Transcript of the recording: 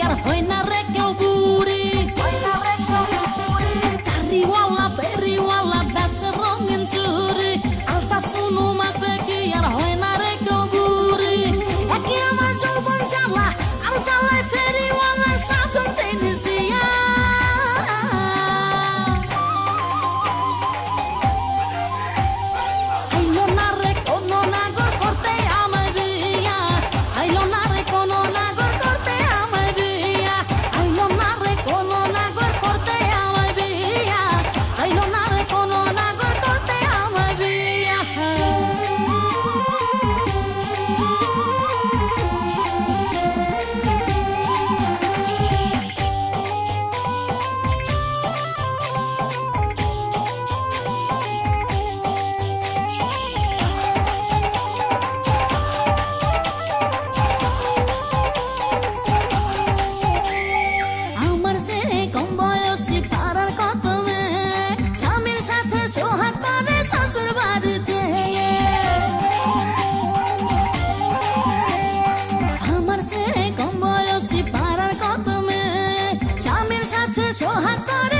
আর হয় না রে কেউ বুড়ি কারিওয়ালা ফেরিওয়ালা বেচে রঙিন চুরি আলতা শুনু মাখবে কি আর হয় না রে কেউ বুড়ি একে আমার যৌবন জ্বালা আর জ্বালায় ফেরিওয়ালা সাজন জিনিস দিয়া আইলো না রে কোনো নাগর করতে আমায় বিয়া আইলো না রে কোনো নাগর করতে আমায় বিয়া আইলো না রে কোনো নাগর করতে আমায় বিয়া আইলো না রে কোনো নাগর করতে আমায় বিয়া আমার যে কম বয়সী পাড়ার কত মেয়ে স্বামীর সাথে সোহাগ করে শ্বশুর বাড়ি যেয়ে আমার যে কম বয়সী পাড়ার কত মেয়ে স্বামীর সাথে সোহাগ করে